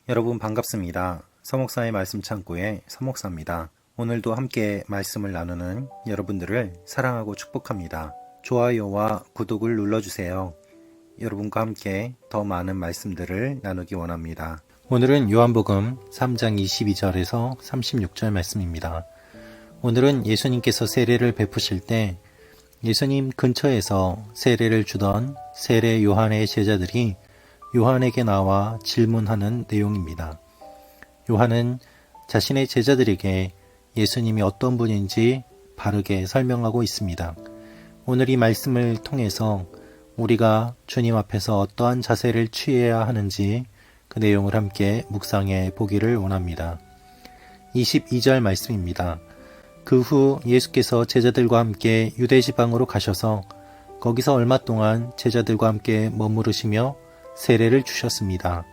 여러분 반갑습니다. 서목사의 말씀 창고의 서목사입니다. 오늘도 함께 말씀을 나누는 여러분들을 사랑하고 축복합니다. 좋아요와 구독을 눌러주세요. 여러분과 함께 더 많은 말씀들을 나누기 원합니다. 오늘은 요한복음 3장 22절에서 36절 말씀입니다. 오늘은 예수님께서 세례를 베푸실 때 예수님 근처에서 세례를 주던 세례 요한의 제자들이 요한에게 나와 질문하는 내용입니다. 요한은 자신의 제자들에게 예수님이 어떤 분인지 바르게 설명하고 있습니다. 오늘 이 말씀을 통해서 우리가 주님 앞에서 어떠한 자세를 취해야 하는지 그 내용을 함께 묵상해 보기를 원합니다. 22절 말씀입니다. 그 후 예수께서 제자들과 함께 유대 지방으로 가셔서 거기서 얼마 동안 제자들과 함께 머무르시며 세례를 주셨습니다.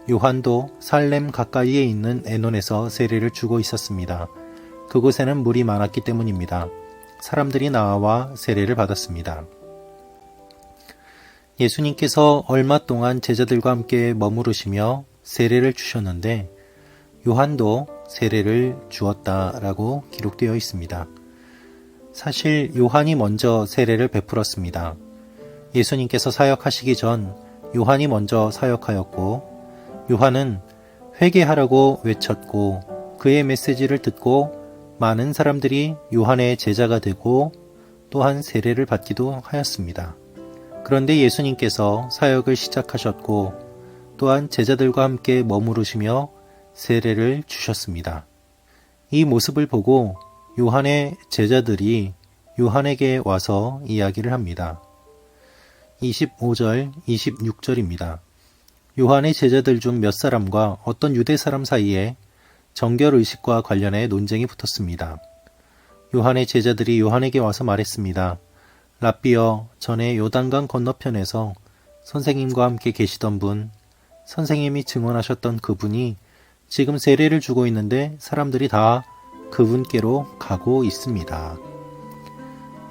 요한도 살렘 가까이에 있는 에논에서 세례를 주고 있었습니다. 그곳에는 물이 많았기 때문입니다. 사람들이 나와 세례를 받았습니다. 예수님께서 얼마 동안 제자들과 함께 머무르시며 세례를 주셨는데 요한도 세례를 주었다라고 기록되어 있습니다. 사실 요한이 먼저 세례를 베풀었습니다. 예수님께서 사역하시기 전 요한이 먼저 사역하였고 요한은 회개하라고 외쳤고 그의 메시지를 듣고 많은 사람들이 요한의 제자가 되고 또한 세례를 받기도 하였습니다. 그런데 예수님께서 사역을 시작하셨고 또한 제자들과 함께 머무르시며 세례를 주셨습니다. 이 모습을 보고 요한의 제자들이 요한에게 와서 이야기를 합니다. 25절, 26절입니다. 요한의 제자들 중 몇 사람과 어떤 유대 사람 사이에 정결의식과 관련해 논쟁이 붙었습니다. 요한의 제자들이 요한에게 와서 말했습니다. 랍비여, 전에 요단강 건너편에서 선생님과 함께 계시던 분, 선생님이 증언하셨던 그분이 지금 세례를 주고 있는데 사람들이 다 그분께로 가고 있습니다.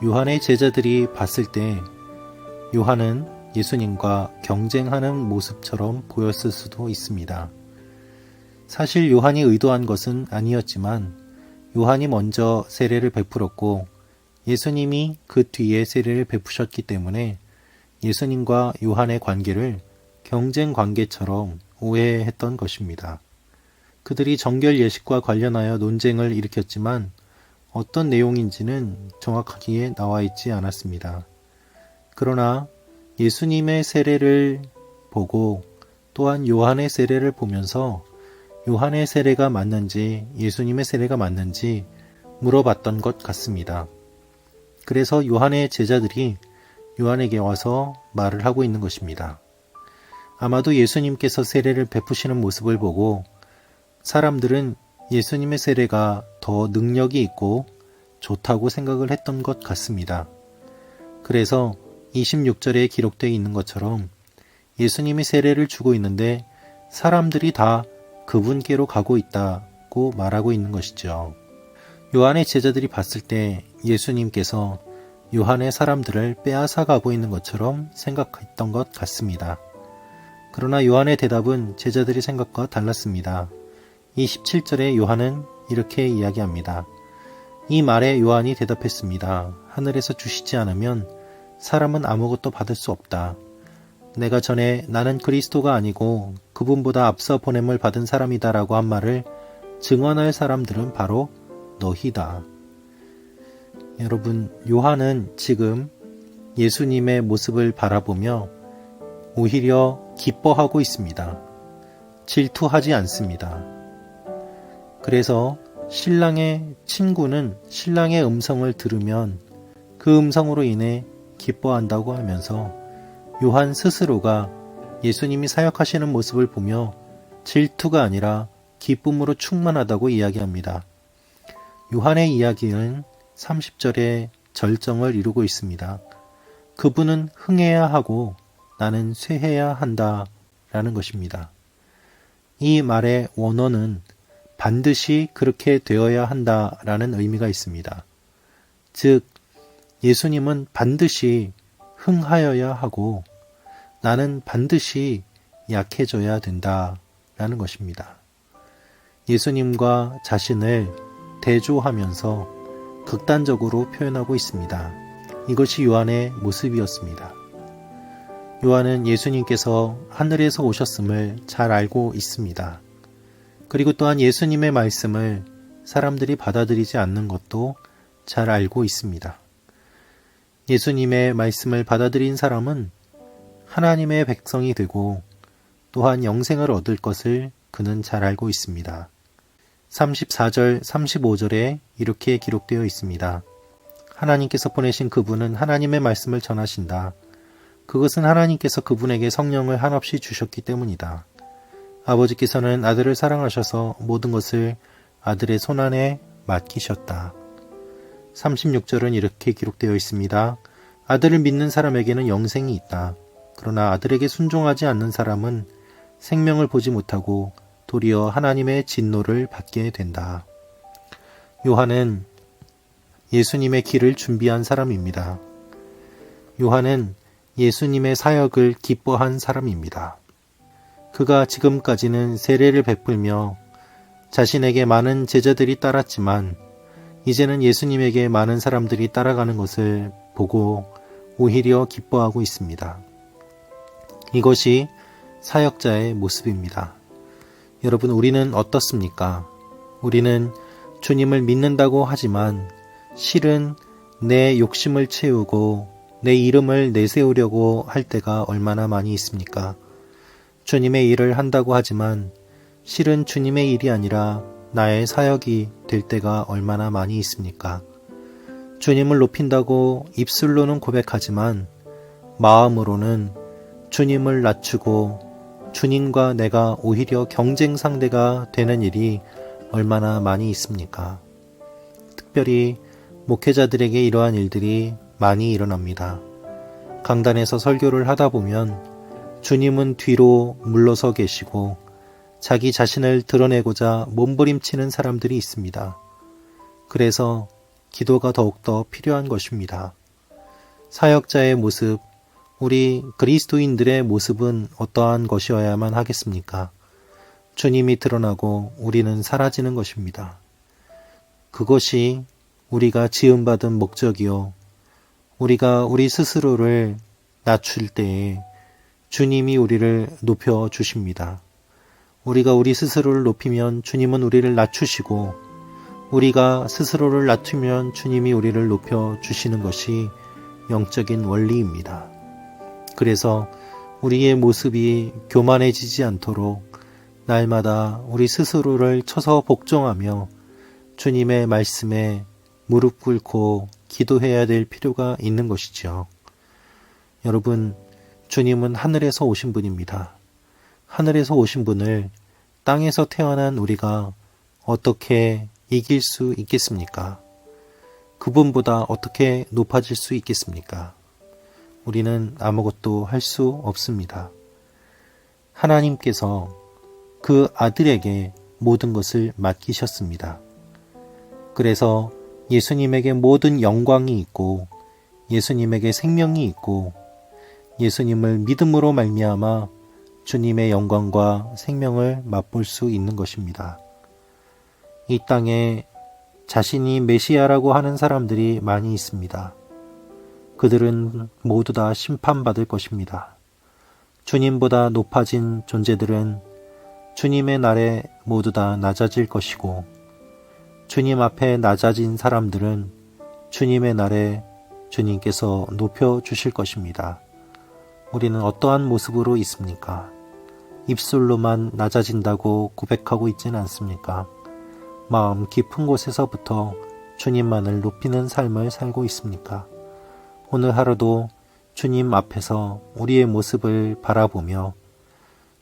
요한의 제자들이 봤을 때 요한은 예수님과 경쟁하는 모습처럼 보였을 수도 있습니다. 사실 요한이 의도한 것은 아니었지만 요한이 먼저 세례를 베풀었고 예수님이 그 뒤에 세례를 베푸셨기 때문에 예수님과 요한의 관계를 경쟁 관계처럼 오해했던 것입니다. 그들이 정결 예식과 관련하여 논쟁을 일으켰지만 어떤 내용인지는 정확하게 나와 있지 않았습니다. 그러나 예수님의 세례를 보고 또한 요한의 세례를 보면서 요한의 세례가 맞는지 예수님의 세례가 맞는지 물어봤던 것 같습니다. 그래서 요한의 제자들이 요한에게 와서 말을 하고 있는 것입니다. 아마도 예수님께서 세례를 베푸시는 모습을 보고 사람들은 예수님의 세례가 더 능력이 있고 좋다고 생각을 했던 것 같습니다. 그래서 26절에 기록되어 있는 것처럼 예수님이 세례를 주고 있는데 사람들이 다 그분께로 가고 있다고 말하고 있는 것이죠. 요한의 제자들이 봤을 때 예수님께서 요한의 사람들을 빼앗아 가고 있는 것처럼 생각했던 것 같습니다. 그러나 요한의 대답은 제자들의 생각과 달랐습니다. 27절에 요한은 이렇게 이야기합니다. 이 말에 요한이 대답했습니다. 하늘에서 주시지 않으면 사람은 아무것도 받을 수 없다. 내가 전에 나는 그리스도가 아니고 그분보다 앞서 보냄을 받은 사람이다 라고 한 말을 증언할 사람들은 바로 너희다. 여러분, 요한은 지금 예수님의 모습을 바라보며 오히려 기뻐하고 있습니다. 질투하지 않습니다. 그래서 신랑의 친구는 신랑의 음성을 들으면 그 음성으로 인해 기뻐한다고 하면서 요한 스스로가 예수님이 사역하시는 모습을 보며 질투가 아니라 기쁨으로 충만하다고 이야기합니다. 요한의 이야기는 30절에 절정을 이루고 있습니다. 그분은 흥해야 하고 나는 쇠해야 한다 라는 것입니다. 이 말의 원어는 반드시 그렇게 되어야 한다 라는 의미가 있습니다. 즉, 예수님은 반드시 흥하여야 하고 나는 반드시 약해져야 된다 라는 것입니다. 예수님과 자신을 대조하면서 극단적으로 표현하고 있습니다. 이것이 요한의 모습이었습니다. 요한은 예수님께서 하늘에서 오셨음을 잘 알고 있습니다. 그리고 또한 예수님의 말씀을 사람들이 받아들이지 않는 것도 잘 알고 있습니다. 예수님의 말씀을 받아들인 사람은 하나님의 백성이 되고 또한 영생을 얻을 것을 그는 잘 알고 있습니다. 34절, 35절에 이렇게 기록되어 있습니다. 하나님께서 보내신 그분은 하나님의 말씀을 전하신다. 그것은 하나님께서 그분에게 성령을 한없이 주셨기 때문이다. 아버지께서는 아들을 사랑하셔서 모든 것을 아들의 손안에 맡기셨다. 36절은 이렇게 기록되어 있습니다. 아들을 믿는 사람에게는 영생이 있다. 그러나 아들에게 순종하지 않는 사람은 생명을 보지 못하고 도리어 하나님의 진노를 받게 된다. 요한은 예수님의 길을 준비한 사람입니다. 요한은 예수님의 사역을 기뻐한 사람입니다. 그가 지금까지는 세례를 베풀며 자신에게 많은 제자들이 따랐지만 이제는 예수님에게 많은 사람들이 따라가는 것을 보고 오히려 기뻐하고 있습니다. 이것이 사역자의 모습입니다. 여러분, 우리는 어떻습니까? 우리는 주님을 믿는다고 하지만 실은 내 욕심을 채우고 내 이름을 내세우려고 할 때가 얼마나 많이 있습니까? 주님의 일을 한다고 하지만 실은 주님의 일이 아니라 나의 사역이 될 때가 얼마나 많이 있습니까? 주님을 높인다고 입술로는 고백하지만 마음으로는 주님을 낮추고 주님과 내가 오히려 경쟁 상대가 되는 일이 얼마나 많이 있습니까? 특별히 목회자들에게 이러한 일들이 많이 일어납니다. 강단에서 설교를 하다 보면 주님은 뒤로 물러서 계시고 자기 자신을 드러내고자 몸부림치는 사람들이 있습니다. 그래서 기도가 더욱더 필요한 것입니다. 사역자의 모습, 우리 그리스도인들의 모습은 어떠한 것이어야만 하겠습니까? 주님이 드러나고 우리는 사라지는 것입니다. 그것이 우리가 지음받은 목적이요. 우리가 우리 스스로를 낮출 때에 주님이 우리를 높여 주십니다. 우리가 우리 스스로를 높이면 주님은 우리를 낮추시고 우리가 스스로를 낮추면 주님이 우리를 높여 주시는 것이 영적인 원리입니다. 그래서 우리의 모습이 교만해지지 않도록 날마다 우리 스스로를 쳐서 복종하며 주님의 말씀에 무릎 꿇고 기도해야 될 필요가 있는 것이죠. 여러분, 주님은 하늘에서 오신 분입니다. 하늘에서 오신 분을 땅에서 태어난 우리가 어떻게 이길 수 있겠습니까? 그분보다 어떻게 높아질 수 있겠습니까? 우리는 아무것도 할 수 없습니다. 하나님께서 그 아들에게 모든 것을 맡기셨습니다. 그래서 예수님에게 모든 영광이 있고 예수님에게 생명이 있고 예수님을 믿음으로 말미암아 주님의 영광과 생명을 맛볼 수 있는 것입니다. 이 땅에 자신이 메시아라고 하는 사람들이 많이 있습니다. 그들은 모두 다 심판받을 것입니다. 주님보다 높아진 존재들은 주님의 날에 모두 다 낮아질 것이고 주님 앞에 낮아진 사람들은 주님의 날에 주님께서 높여 주실 것입니다. 우리는 어떠한 모습으로 있습니까? 입술로만 낮아진다고 고백하고 있지는 않습니까? 마음 깊은 곳에서부터 주님만을 높이는 삶을 살고 있습니까? 오늘 하루도 주님 앞에서 우리의 모습을 바라보며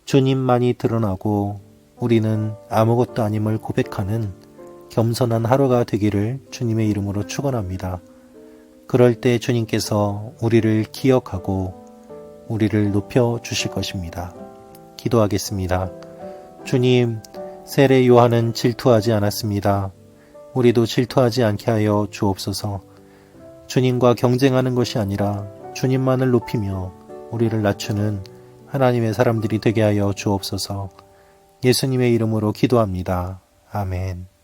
주님만이 드러나고 우리는 아무것도 아님을 고백하는 겸손한 하루가 되기를 주님의 이름으로 축원합니다. 그럴 때 주님께서 우리를 기억하고 우리를 높여 주실 것입니다. 기도하겠습니다. 주님, 세례 요한은 질투하지 않았습니다. 우리도 질투하지 않게 하여 주옵소서. 주님과 경쟁하는 것이 아니라 주님만을 높이며 우리를 낮추는 하나님의 사람들이 되게 하여 주옵소서. 예수님의 이름으로 기도합니다. 아멘.